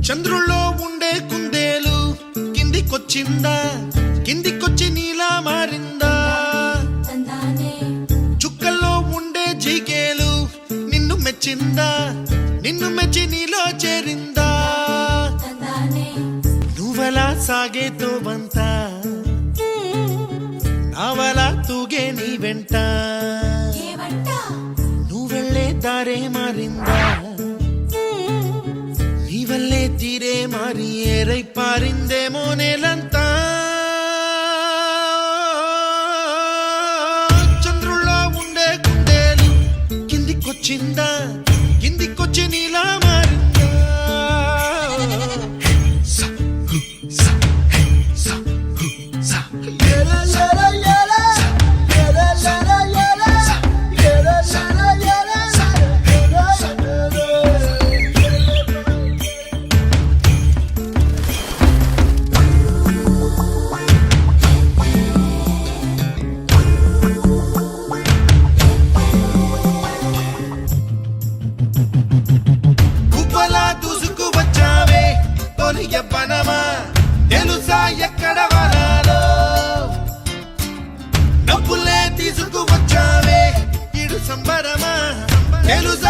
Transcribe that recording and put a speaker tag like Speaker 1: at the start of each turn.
Speaker 1: చంద్రుల్లో ఉండే కుందేలు కిందికొచ్చిందా, కిందికొచ్చి నీలా మారిందా? చుక్కల్లో ఉండే జిగేలు నిన్ను మెచ్చిందా, నిన్ను మెచ్చి నీలో చేరిందా? నువ్వలా సాగేతో బంత నావలా తూగే నీ వెంట, నువ్వెళ్ళే దారే మారిందా? నీ వల్లే తీరే మారి ఏరై పారిందేమో నేలంతా. చంద్రుల్లో ఉండే కుందేలు కిందికొచ్చిందా, కిందికొచ్చి నీలా మారిందా? పనమా తెలుసా ఎక్కడ వరాలో, డబ్బులే తీసుకువచ్చావే ఇడు సంబరమా తెలుసా?